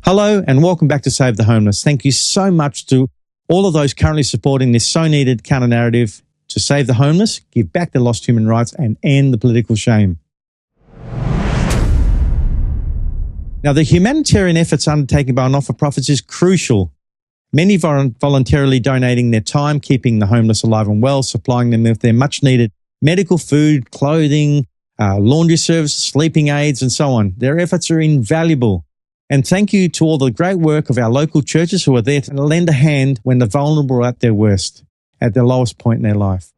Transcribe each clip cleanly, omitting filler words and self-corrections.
Hello and welcome back to Save the Homeless. Thank you so much to all of those currently supporting this so needed counter narrative to save the homeless, give back the lost human rights and end the political shame. Now, the humanitarian efforts undertaken by not-for-profits is crucial. Many voluntarily donating their time, keeping the homeless alive and well, supplying them with their much needed medical, food, clothing, laundry services, sleeping aids, and so on. Their efforts are invaluable. And thank you to all the great work of our local churches who are there to lend a hand when the vulnerable are at their worst, at their lowest point in their life.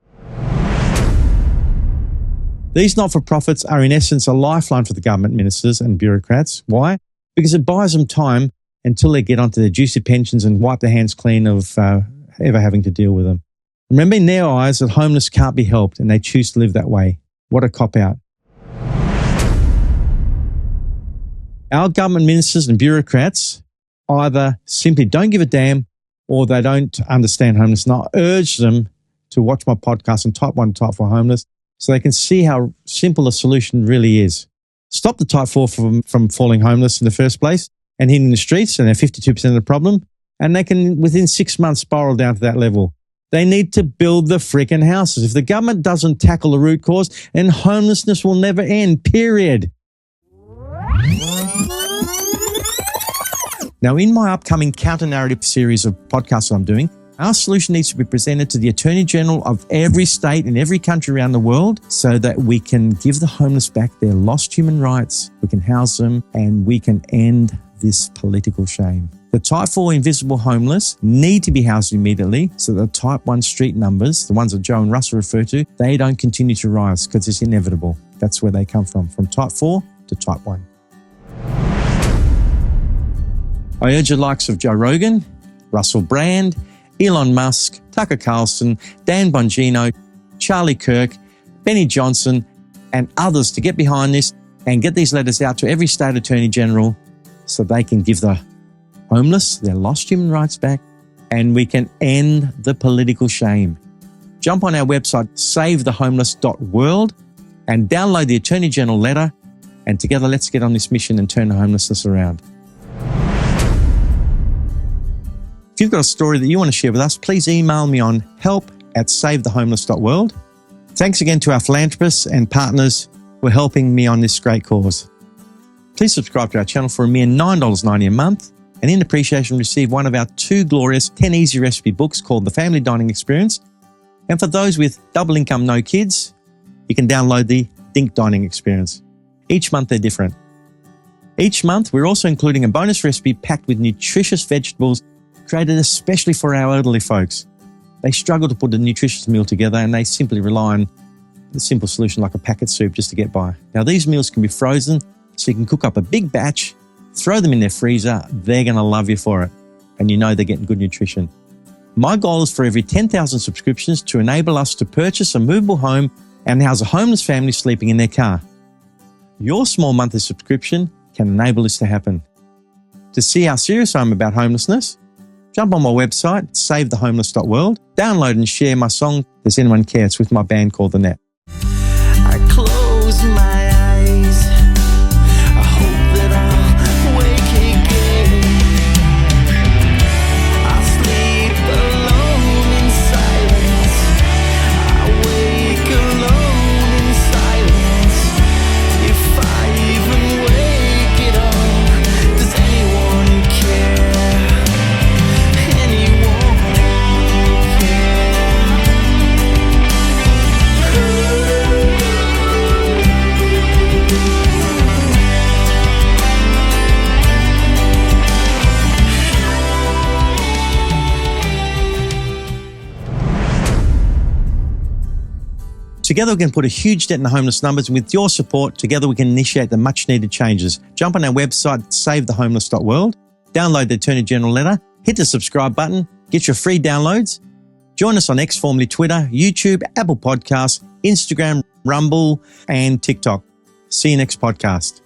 These not-for-profits are in essence a lifeline for the government ministers and bureaucrats. Why? Because it buys them time until they get onto their juicy pensions and wipe their hands clean of ever having to deal with them. Remember in their eyes that homeless can't be helped and they choose to live that way. What a cop-out. Our government ministers and bureaucrats either simply don't give a damn or they don't understand homelessness. And I urge them to watch my podcast on Type 1 and Type 4 homeless so they can see how simple a solution really is. Stop the Type 4 from falling homeless in the first place and hitting the streets, and they're 52% of the problem, and they can, within 6 months, spiral down to that level. They need to build the freaking houses. If the government doesn't tackle the root cause, then homelessness will never end, period. Now, in my upcoming counter-narrative series of podcasts I'm doing, our solution needs to be presented to the Attorney General of every state in every country around the world so that we can give the homeless back their lost human rights, we can house them, and we can end this political shame. The Type 4 invisible homeless need to be housed immediately so that the Type 1 street numbers, the ones that Joe and Russell refer to, they don't continue to rise because it's inevitable. That's where they come from Type 4 to Type 1. I urge the likes of Joe Rogan, Russell Brand, Elon Musk, Tucker Carlson, Dan Bongino, Charlie Kirk, Benny Johnson, and others to get behind this and get these letters out to every state attorney general so they can give the homeless their lost human rights back and we can end the political shame. Jump on our website, savethehomeless.world, and download the Attorney General letter, and together let's get on this mission and turn the homelessness around. If you've got a story that you want to share with us, please email me on help@savethehomeless.world. Thanks again to our philanthropists and partners who are helping me on this great cause. Please subscribe to our channel for a mere $9.90 a month, and in appreciation receive one of our 2 glorious 10 easy recipe books called The Family Dining Experience. And for those with double income, no kids, you can download the Dink Dining Experience. Each month they're different. Each month we're also including a bonus recipe packed with nutritious vegetables created especially for our elderly folks. They struggle to put a nutritious meal together and they simply rely on a simple solution like a packet soup just to get by. Now these meals can be frozen so you can cook up a big batch, throw them in their freezer, they're going to love you for it. And you know they're getting good nutrition. My goal is for every 10,000 subscriptions to enable us to purchase a movable home and house a homeless family sleeping in their car. Your small monthly subscription can enable this to happen. To see how serious I am about homelessness, jump on my website, savethehomeless.world, download and share my song, Does Anyone Care? It's with my band called The Net. I close my eyes. I hope that I'll wake again. I sleep alone in silence. I wake alone in silence. If I even wake it up, does anyone care? Together we can put a huge dent in the homeless numbers, and with your support, together we can initiate the much needed changes. Jump on our website, savethehomeless.world, download the Attorney General letter, hit the subscribe button, get your free downloads. Join us on X, formerly Twitter, YouTube, Apple Podcasts, Instagram, Rumble, and TikTok. See you next podcast.